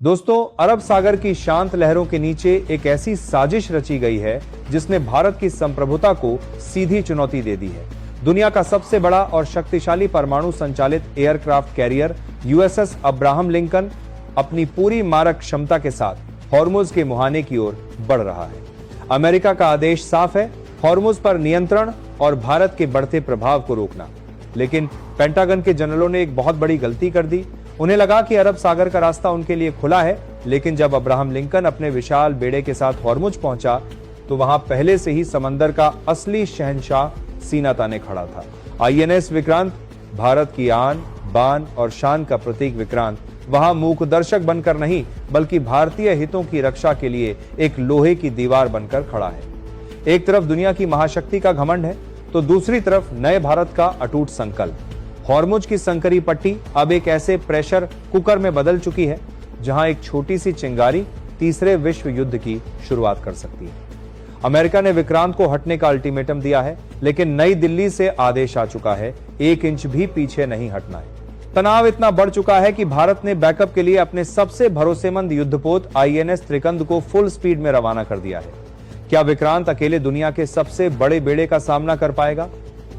दोस्तों, अरब सागर की शांत लहरों के नीचे एक ऐसी साजिश रची गई है जिसने भारत की संप्रभुता को सीधी चुनौती दे दी है। दुनिया का सबसे बड़ा और शक्तिशाली परमाणु संचालित aircraft carrier USS Abraham Lincoln अपनी पूरी मारक क्षमता के साथ हॉर्मुज के मुहाने की ओर बढ़ रहा है। अमेरिका का आदेश साफ है, हॉर्मुज पर नियंत्रण और भारत के बढ़ते प्रभाव को रोकना। लेकिन पेंटागन के जनरलों ने एक बहुत बड़ी गलती कर दी। उन्हें लगा कि अरब सागर का रास्ता उनके लिए खुला है, लेकिन जब अब्राहम लिंकन अपने विशाल बेड़े के साथ हॉर्मुज पहुंचा तो वहां पहले से ही समंदर का असली शहंशाह सीना ताने खड़ा था। आईएनएस विक्रांत, भारत की आन बान और शान का प्रतीक विक्रांत वहां मूक दर्शक बनकर नहीं बल्कि भारतीय हितों की रक्षा के लिए एक लोहे की दीवार बनकर खड़ा है। एक तरफ दुनिया की महाशक्ति का घमंड है तो दूसरी तरफ नए भारत का अटूट संकल्प। हॉर्मुज की संकरी पट्टी अब एक ऐसे प्रेशर कुकर में बदल चुकी है जहां एक छोटी सी चिंगारी तीसरे विश्व युद्ध की शुरुआत कर सकती है। अमेरिका ने विक्रांत को हटने का अल्टीमेटम दिया है, लेकिन नई दिल्ली से आदेश आ चुका है, 1 इंच भी पीछे नहीं हटना है। तनाव इतना बढ़ चुका है कि भारत ने बैकअप के लिए अपने सबसे भरोसेमंद युद्धपोत आईएनएस त्रिकंद को फुल स्पीड में रवाना कर दिया है। क्या विक्रांत अकेले दुनिया के सबसे बड़े बेड़े का सामना कर पाएगा?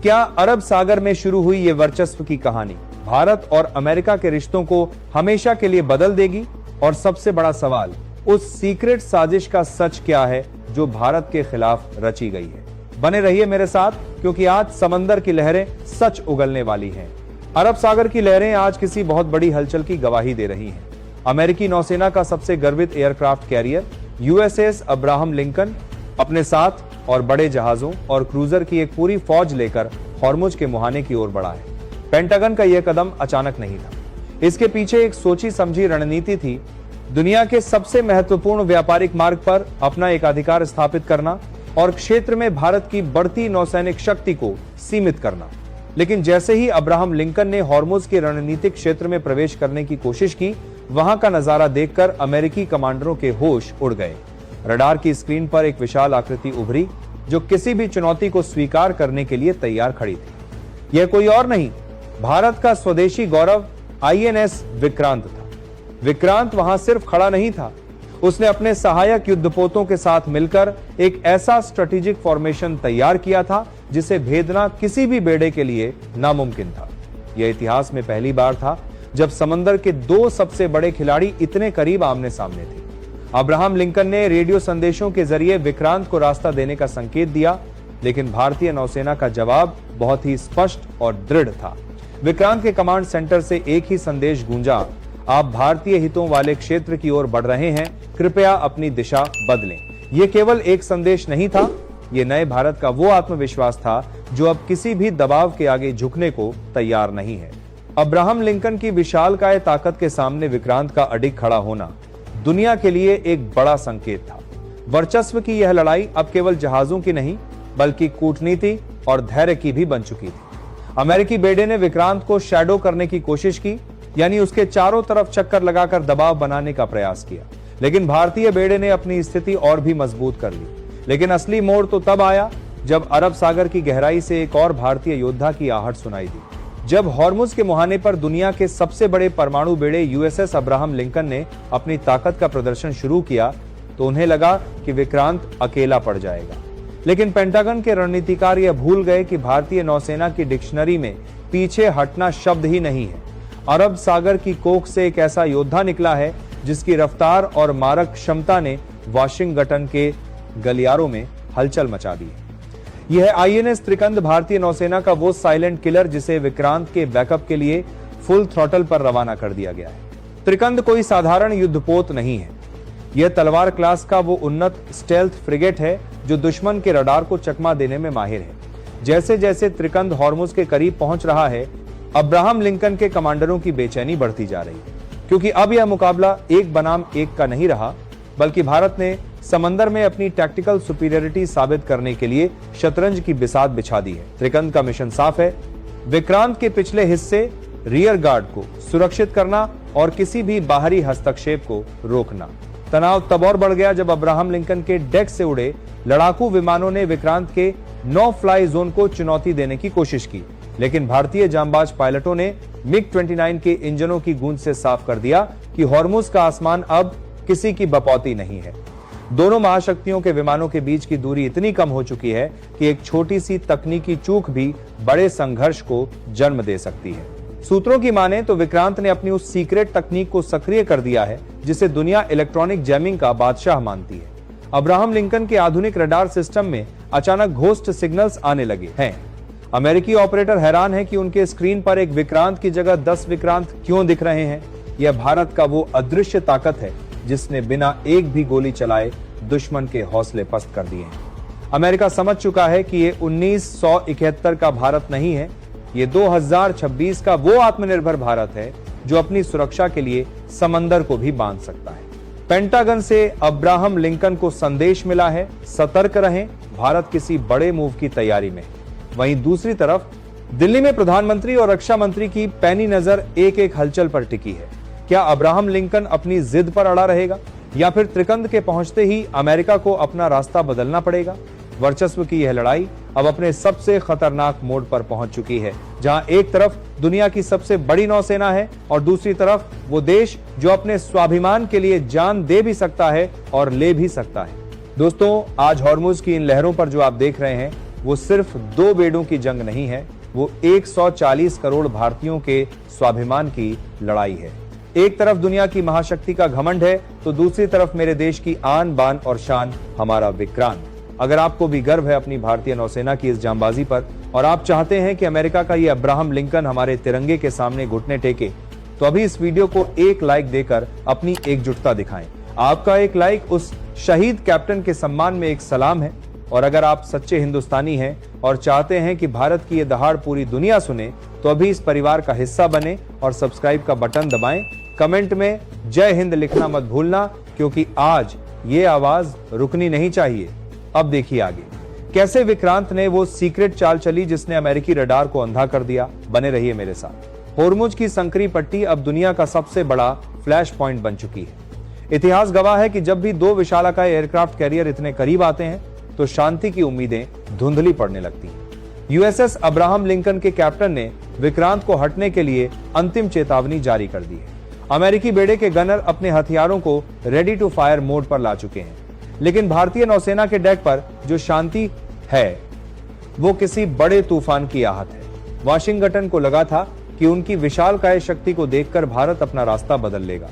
क्या अरब सागर में शुरू हुई ये वर्चस्व की कहानी भारत और अमेरिका के रिश्तों को हमेशा के लिए बदल देगी? और सबसे बड़ा सवाल, उस सीक्रेट साजिश का सच क्या है जो भारत के खिलाफ रची गई है? बने रहिए मेरे साथ, क्योंकि आज समंदर की लहरें सच उगलने वाली हैं। अरब सागर की लहरें आज किसी बहुत बड़ी हलचल की गवाही दे रही हैं। अमेरिकी नौसेना का सबसे गर्वित aircraft carrier USS Abraham Lincoln अपने साथ और बड़े जहाजों और क्रूजर की एक पूरी फौज लेकर हॉर्मुज के मुहाने की ओर बढ़ा है। पेंटागन का यह कदम अचानक नहीं था, इसके पीछे एक सोची समझी रणनीति थी। दुनिया के सबसे महत्वपूर्ण व्यापारिक मार्ग पर अपना एकाधिकार स्थापित करना और क्षेत्र में भारत की बढ़ती नौसैनिक शक्ति को सीमित करना। लेकिन जैसे ही अब्राहम लिंकन ने हॉर्मुज के रणनीतिक क्षेत्र में प्रवेश करने की कोशिश की, वहां का नजारा देखकर अमेरिकी कमांडरों के होश उड़ गए। रडार की स्क्रीन पर एक विशाल आकृति उभरी जो किसी भी चुनौती को स्वीकार करने के लिए तैयार खड़ी थी। यह कोई और नहीं, भारत का स्वदेशी गौरव आईएनएस विक्रांत था। विक्रांत वहां सिर्फ खड़ा नहीं था, उसने अपने सहायक युद्धपोतों के साथ मिलकर एक ऐसा स्ट्रेटेजिक फॉर्मेशन तैयार किया था जिसे भेदना किसी भी बेड़े के लिए नामुमकिन था। यह इतिहास में पहली बार था जब समंदर के 2 सबसे बड़े खिलाड़ी इतने करीब आमने सामने थे। अब्राहम लिंकन ने रेडियो संदेशों के जरिए विक्रांत को रास्ता देने का संकेत दिया, लेकिन भारतीय नौसेना का जवाब बहुत ही स्पष्ट और दृढ़ था। विक्रांत के कमांड सेंटर से एक ही संदेश गूंजा, आप भारतीय हितों वाले क्षेत्र की ओर बढ़ रहे हैं, कृपया अपनी दिशा बदलें। यह केवल एक संदेश नहीं था, यह नए भारत का वो आत्मविश्वास था जो अब किसी भी दबाव के आगे झुकने को तैयार नहीं है। अब्राहम लिंकन की विशालकाय ताकत के सामने विक्रांत का अडिग खड़ा होना दुनिया के लिए एक बड़ा संकेत था। वर्चस्व की यह लड़ाई अब केवल जहाजों की नहीं बल्कि कूटनीति और धैर्य की भी बन चुकी थी। अमेरिकी बेड़े ने विक्रांत को शैडो करने की कोशिश की, यानी उसके चारों तरफ चक्कर लगाकर दबाव बनाने का प्रयास किया, लेकिन भारतीय बेड़े ने अपनी स्थिति और भी मजबूत कर ली। लेकिन असली मोड़ तो तब आया जब अरब सागर की गहराई से एक और भारतीय योद्धा की आहट सुनाई दी। जब हॉर्मुज के मुहाने पर दुनिया के सबसे बड़े परमाणु बेड़े यूएसएस अब्राहम लिंकन ने अपनी ताकत का प्रदर्शन शुरू किया तो उन्हें लगा कि विक्रांत अकेला पड़ जाएगा। लेकिन पेंटागन के रणनीतिकार यह भूल गए कि भारतीय नौसेना की डिक्शनरी में पीछे हटना शब्द ही नहीं है। अरब सागर की कोख से एक ऐसा योद्धा निकला है जिसकी रफ्तार और मारक क्षमता ने वाशिंगटन के गलियारों में हलचल मचा दी है। यह आईएनएस त्रिकंद भारतीय नौसेना का वो साइलेंट किलर जिसे विक्रांत के बैकअप के लिए फुल थ्रॉटल पर रवाना कर दिया गया है। त्रिकंद कोई साधारण युद्धपोत नहीं है, यह तलवार क्लास का वो उन्नत स्टेल्थ फ्रिगेट है जो दुश्मन के रडार को चकमा देने में माहिर है। जैसे जैसे त्रिकंद हॉर्मुज के करीब पहुंच रहा है, अब्राहम लिंकन के कमांडरों की बेचैनी बढ़ती जा रही है, क्योंकि अब यह मुकाबला एक बनाम एक का नहीं रहा, बल्कि भारत ने समंदर में अपनी टैक्टिकल सुपीरियरिटी साबित करने के लिए शतरंज की बिसात बिछा दी है। त्रिकंद का मिशन साफ है, विक्रांत के पिछले हिस्से रियर गार्ड को सुरक्षित करना और किसी भी बाहरी हस्तक्षेप को रोकना। तनाव तब और बढ़ गया जब अब्राहम लिंकन के डेक से उड़े लड़ाकू विमानों ने विक्रांत के नो फ्लाई जोन को चुनौती देने की कोशिश की, लेकिन भारतीय जांबाज पायलटों ने मिग 29 के इंजनों की गूंज से साफ कर दिया कि हॉर्मुज का आसमान अब किसी की बपौती नहीं है। दोनों महाशक्तियों के विमानों के बीच की दूरी इतनी कम हो चुकी है कि एक छोटी सी तकनीकी चूक भी बड़े संघर्ष को जन्म दे सकती है। सूत्रों की माने तो विक्रांत ने अपनी उस सीक्रेट तकनीक को सक्रिय कर दिया है जिसे दुनिया इलेक्ट्रॉनिक जैमिंग का बादशाह मानती है। अब्राहम लिंकन के आधुनिक रडार सिस्टम में अचानक घोस्ट सिग्नल्स आने लगे हैं। अमेरिकी ऑपरेटर हैरान है कि उनके स्क्रीन पर एक विक्रांत की जगह 10 विक्रांत क्यों दिख रहे हैं। यह भारत का वो अदृश्य ताकत है जिसने बिना एक भी गोली चलाए दुश्मन के हौसले पस्त कर दिए हैं। अमेरिका समझ चुका है कि ये 1971 का भारत नहीं है, ये 2026 का वो आत्मनिर्भर भारत है जो अपनी सुरक्षा के लिए समंदर को भी बांध सकता है। पेंटागन से अब्राहम लिंकन को संदेश मिला है, सतर्क रहें, भारत किसी बड़े मूव की तैयारी में। वहीं दूसरी तरफ दिल्ली में प्रधानमंत्री और रक्षा मंत्री की पैनी नजर एक एक हलचल पर टिकी है। क्या अब्राहम लिंकन अपनी जिद पर अड़ा रहेगा या फिर त्रिकंद के पहुंचते ही अमेरिका को अपना रास्ता बदलना पड़ेगा? वर्चस्व की यह लड़ाई अब अपने सबसे खतरनाक मोड़ पर पहुंच चुकी है, जहां एक तरफ दुनिया की सबसे बड़ी नौसेना है और दूसरी तरफ वो देश जो अपने स्वाभिमान के लिए जान दे भी सकता है और ले भी सकता है। दोस्तों, आज हॉर्मुज की इन लहरों पर जो आप देख रहे हैं वो सिर्फ 2 बेड़ों की जंग नहीं है, वो 140 करोड़ भारतीयों के स्वाभिमान की लड़ाई है। एक तरफ दुनिया की महाशक्ति का घमंड है तो दूसरी तरफ मेरे देश की आन बान और शान हमारा विक्रांत। अगर आपको भी गर्व है अपनी भारतीय नौसेना की इस जांबाजी पर और आप चाहते हैं कि अमेरिका का ये अब्राहम लिंकन हमारे तिरंगे के सामने घुटने टेके, तो अभी इस वीडियो को एक लाइक देकर अपनी एकजुटता दिखाएं। आपका एक लाइक उस शहीद कैप्टन के सम्मान में एक सलाम है। और अगर आप सच्चे हिंदुस्तानी हैं और चाहते हैं कि भारत की ये दहाड़ पूरी दुनिया सुने, तो अभी इस परिवार का हिस्सा बने और सब्सक्राइब का बटन दबाएं। कमेंट में जय हिंद लिखना मत भूलना, क्योंकि आज ये आवाज रुकनी नहीं चाहिए। अब देखिए आगे कैसे विक्रांत ने वो सीक्रेट चाल चली जिसने अमेरिकी रडार को अंधा कर दिया। बने रहिए मेरे साथ। होर्मुज की संकरी पट्टी अब दुनिया का सबसे बड़ा फ्लैश पॉइंट बन चुकी है। इतिहास गवाह है कि जब भी 2 विशालाकाय एयरक्राफ्ट कैरियर इतने करीब आते हैं तो शांति की उम्मीदें धुंधली पड़ने लगती हैं। यूएसएस अब्राहम लिंकन के कैप्टन ने विक्रांत को हटने के लिए अंतिम चेतावनी जारी कर दी है। अमेरिकी बेड़े के गनर अपने हथियारों को रेडी टू फायर मोड पर ला चुके हैं, लेकिन भारतीय नौसेना के डेक पर जो शांति है वो किसी बड़े तूफान की आहत है। वाशिंगटन को लगा था कि उनकी विशालकाय शक्ति को देखकर भारत अपना रास्ता बदल लेगा,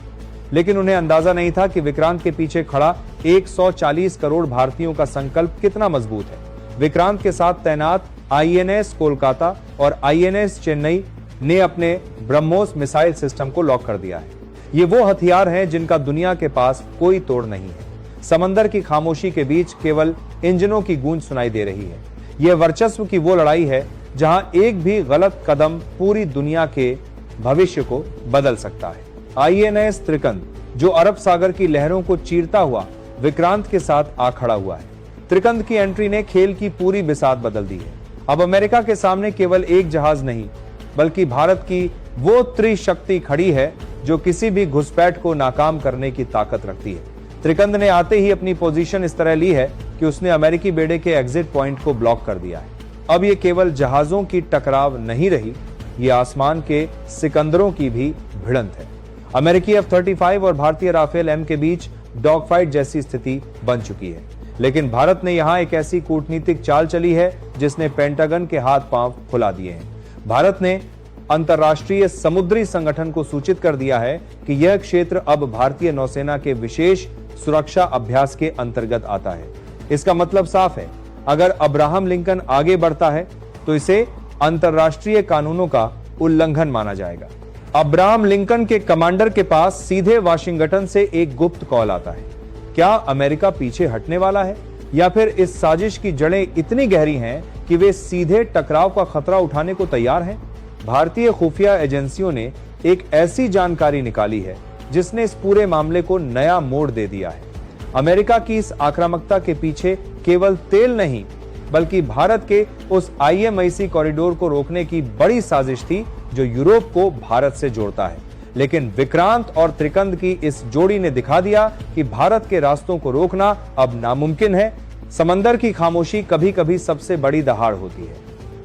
लेकिन उन्हें अंदाजा नहीं था कि विक्रांत के पीछे खड़ा 140 करोड़ भारतीयों का संकल्प कितना मजबूत है। विक्रांत के साथ तैनात आईएनएस कोलकाता और आईएनएस चेन्नई ने अपने ब्रह्मोस मिसाइल सिस्टम को लॉक कर दिया है। ये वो हथियार हैं जिनका दुनिया के पास कोई तोड़ नहीं है। समंदर की खामोशी के बीच केवल इंजनों की गूंज सुनाई दे रही है। यह वर्चस्व की वो लड़ाई है जहां एक भी गलत कदम पूरी दुनिया के भविष्य को बदल सकता है। आईएनएस त्रिकंद जो अरब सागर की लहरों को चीरता हुआ विक्रांत के साथ आ खड़ा हुआ है। त्रिकंद की एंट्री ने खेल की पूरी बिसात बदल दी है। अब अमेरिका के सामने केवल एक जहाज नहीं, बल्कि भारत की वो त्रिशक्ति खड़ी है जो किसी भी घुसपैठ को नाकाम करने की ताकत रखती है। त्रिकंद ने आते ही अपनी पोजीशन इस तरह ली है कि उसने अमेरिकी बेड़े के एग्जिट पॉइंट को ब्लॉक कर दिया है। अब ये केवल जहाजों की टकराव नहीं रही, ये आसमान के सिकंदरों की भी भिड़ंत है। अमेरिकी F-35 और भारतीय राफेल M के बीच डॉग फाइट जैसी स्थिति बन चुकी है, लेकिन भारत ने यहां एक ऐसी कूटनीतिक चाल चली है जिसने पेंटागन के हाथ पांव फुला दिए हैं। भारत ने अंतर्राष्ट्रीय समुद्री संगठन को सूचित कर दिया है कि यह क्षेत्र अब भारतीय नौसेना के विशेष सुरक्षा अभ्यास के अंतर्गत आता है। इसका मतलब साफ है, अगर अब्राहम लिंकन आगे बढ़ता है तो इसे अंतर्राष्ट्रीय कानूनों का उल्लंघन माना जाएगा। अब्राहम लिंकन के कमांडर के पास सीधे वाशिंगटन से एक गुप्त कॉल आता है। क्या अमेरिका पीछे हटने वाला है या फिर इस साजिश की जड़ें इतनी गहरी हैं कि वे सीधे टकराव का खतरा उठाने को तैयार हैं? भारतीय खुफिया एजेंसियों ने एक ऐसी जानकारी निकाली है जिसने इस पूरे मामले को नया मोड़ दे दिया है। अमेरिका की इस आक्रामकता के पीछे केवल तेल नहीं, बल्कि भारत के उस IMIC कॉरिडोर को रोकने की बड़ी साजिश थी जो यूरोप को भारत से जोड़ता है। लेकिन विक्रांत और त्रिकंद की इस जोड़ी ने दिखा दिया कि भारत के रास्तों को रोकना अब नामुमकिन है। समंदर की खामोशी कभी कभी सबसे बड़ी दहाड़ होती है।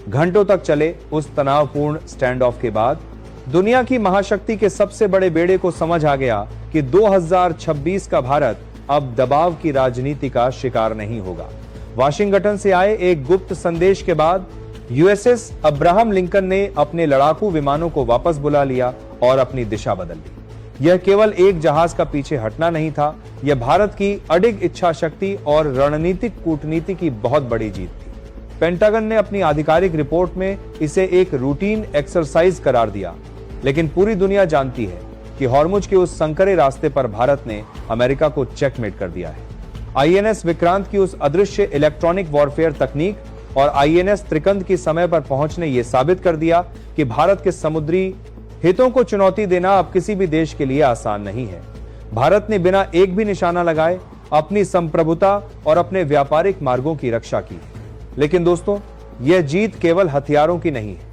घंटों तक चले उस तनावपूर्ण स्टैंड ऑफ के बाद दुनिया की महाशक्ति के सबसे बड़े बेड़े को समझ आ गया कि 2026 का भारत अब दबाव की राजनीति का शिकार नहीं होगा। वाशिंगटन से आए एक गुप्त संदेश के बाद यूएसएस अब्राहम लिंकन ने अपने लड़ाकू विमानों को वापस बुला लिया और अपनी दिशा बदल ली। यह केवल एक जहाज का पीछे हटना नहीं था, यह भारत की अडिग इच्छा शक्ति और रणनीतिक कूटनीति की बहुत बड़ी जीत थी। पेंटागन ने अपनी आधिकारिक रिपोर्ट में इसे एक रूटीन एक्सरसाइज करार दिया, लेकिन पूरी दुनिया जानती है कि हॉर्मुज के उस संकरे रास्ते पर भारत ने अमेरिका को चेकमेट कर दिया है। आईएनएस विक्रांत की उस अदृश्य इलेक्ट्रॉनिक वॉरफेयर तकनीक और आईएनएस त्रिकंद की समय पर पहुंच ने यह साबित कर दिया कि भारत के समुद्री हितों को चुनौती देना अब किसी भी देश के लिए आसान नहीं है। भारत ने बिना एक भी निशाना लगाए अपनी संप्रभुता और अपने व्यापारिक मार्गों की रक्षा की है। लेकिन दोस्तों, यह जीत केवल हथियारों की नहीं है,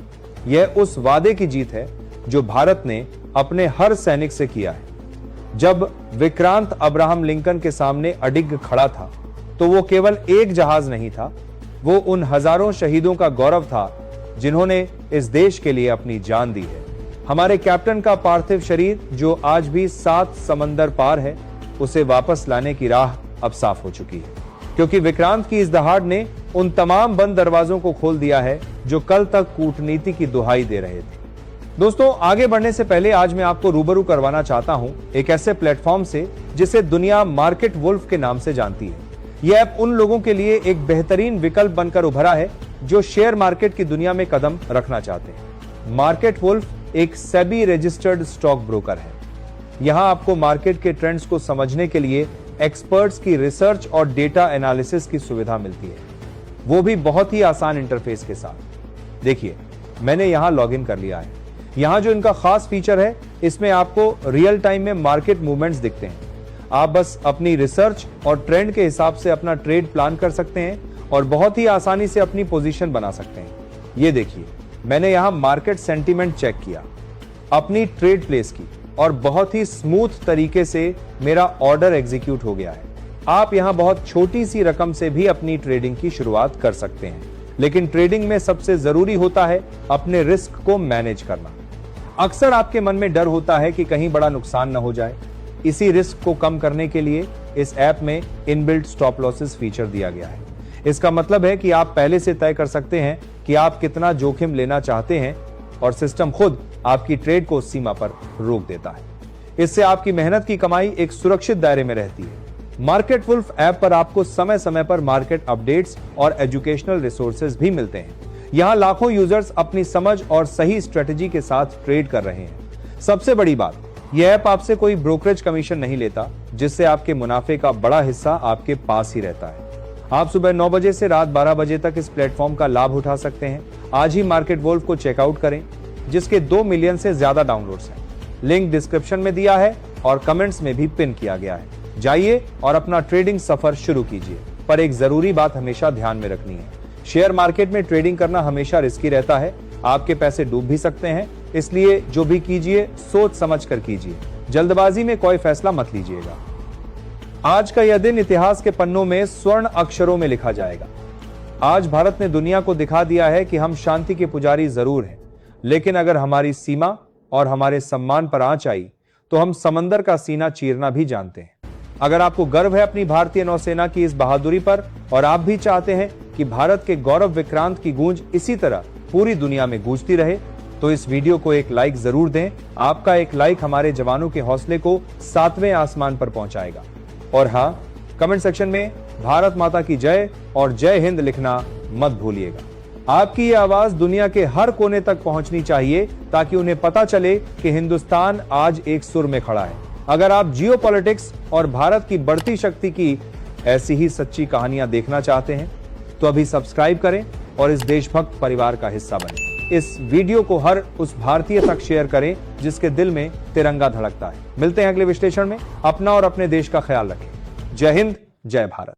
यह उस वादे की जीत है जो भारत ने अपने हर सैनिक से किया है। जब विक्रांत अब्राहम लिंकन के सामने अडिग खड़ा था, तो वो केवल एक जहाज नहीं था, वो उन हजारों शहीदों का गौरव था जिन्होंने इस देश के लिए अपनी जान दी है। हमारे कैप्टन का पार्थिव शरीर जो आज भी 7 समंदर पार है, उसे वापस लाने की राह अब साफ हो चुकी है, क्योंकि विक्रांत की इस दहाड़ ने उन तमाम बंद दरवाजों को खोल दिया है जो कल तक कूटनीति की दुहाई दे रहे थे। दोस्तों, आगे बढ़ने से पहले आज मैं आपको रूबरू करवाना चाहता हूं एक ऐसे प्लेटफॉर्म से जिसे दुनिया मार्केट वुल्फ के नाम से जानती है। यह ऐप उन लोगों के लिए एक बेहतरीन विकल्प बनकर उभरा है जो शेयर मार्केट की दुनिया में कदम रखना चाहते हैं। मार्केट वुल्फ एक सेबी रजिस्टर्ड स्टॉक ब्रोकर है। यहां आपको मार्केट के ट्रेंड्स को समझने के लिए एक्सपर्ट्स की रिसर्च और डेटा एनालिसिस की सुविधा मिलती है, वो भी बहुत ही आसान इंटरफेस के साथ। देखिए, मैंने यहां लॉगिन कर लिया है। यहां जो इनका खास फीचर है, इसमें आपको रियल टाइम में मार्केट मूवमेंट्स दिखते हैं। आप बस अपनी रिसर्च और ट्रेंड के हिसाब से अपना ट्रेड प्लान कर सकते हैं और बहुत ही आसानी से अपनी पोजीशन बना सकते हैं। ये देखिए, मैंने यहां मार्केट सेंटीमेंट चेक किया, अपनी ट्रेड प्लेस की और बहुत ही स्मूथ तरीके से मेरा ऑर्डर एग्जीक्यूट हो गया है। आप यहां बहुत छोटी सी रकम से भी अपनी ट्रेडिंग की शुरुआत कर सकते हैं, लेकिन ट्रेडिंग में सबसे जरूरी होता है अपने रिस्क को मैनेज करना। अक्सर आपके मन में डर होता है कि कहीं बड़ा नुकसान न हो जाए। इसी रिस्क को कम करने के लिए इस ऐप में इनबिल्ट स्टॉप लॉसेस फीचर दिया गया है। इसका मतलब है कि आप पहले से तय कर सकते हैं कि आप कितना जोखिम लेना चाहते हैं और सिस्टम खुद आपकी ट्रेड को उस सीमा पर रोक देता है। इससे आपकी मेहनत की कमाई एक सुरक्षित दायरे में रहती है। मार्केट वुल्फ ऐप पर आपको समय समय पर मार्केट अपडेट्स और एजुकेशनल रिसोर्सेज भी मिलते हैं। यहां लाखों यूजर्स अपनी समझ और सही स्ट्रेटेजी के साथ ट्रेड कर रहे हैं। सबसे बड़ी बात, यह ऐप आपसे कोई ब्रोकरेज कमीशन नहीं लेता, जिससे आपके मुनाफे का बड़ा हिस्सा आपके पास ही रहता है। आप सुबह 9 बजे से रात 12 बजे तक इस प्लेटफॉर्म का लाभ उठा सकते हैं। आज ही मार्केट वुल्फ को चेकआउट करें, जिसके 2 मिलियन से ज्यादा डाउनलोड्स हैं। लिंक डिस्क्रिप्शन में दिया है और कमेंट्स में भी पिन किया गया है। जाइए और अपना ट्रेडिंग सफर शुरू कीजिए। पर एक जरूरी बात हमेशा ध्यान में रखनी है, शेयर मार्केट में ट्रेडिंग करना हमेशा रिस्की रहता है। आपके पैसे डूब भी सकते हैं, इसलिए जो भी कीजिए सोच समझ कर कीजिए। जल्दबाजी में कोई फैसला मत लीजिएगा। आज का यह दिन इतिहास के पन्नों में स्वर्ण अक्षरों में लिखा जाएगा। आज भारत ने दुनिया को दिखा दिया है कि हम शांति के पुजारी जरूर हैं, लेकिन अगर हमारी सीमा और हमारे सम्मान पर आंच आई तो हम समंदर का सीना चीरना भी जानते हैं। अगर आपको गर्व है अपनी भारतीय नौसेना की इस बहादुरी पर और आप भी चाहते हैं कि भारत के गौरव विक्रांत की गूंज इसी तरह पूरी दुनिया में गूंजती रहे, तो इस वीडियो को एक लाइक जरूर दें। आपका एक लाइक हमारे जवानों के हौसले को 7वें आसमान पर पहुंचाएगा। और हाँ, कमेंट सेक्शन में भारत माता की जय और जय हिंद लिखना मत भूलिएगा। आपकी ये आवाज दुनिया के हर कोने तक पहुंचनी चाहिए, ताकि उन्हें पता चले कि हिंदुस्तान आज एक सुर में खड़ा है। अगर आप जियोपॉलिटिक्स और भारत की बढ़ती शक्ति की ऐसी ही सच्ची कहानियां देखना चाहते हैं, तो अभी सब्सक्राइब करें और इस देशभक्त परिवार का हिस्सा बनें। इस वीडियो को हर उस भारतीय तक शेयर करें जिसके दिल में तिरंगा धड़कता है। मिलते हैं अगले विश्लेषण में। अपना और अपने देश का ख्याल रखें। जय हिंद, जय भारत।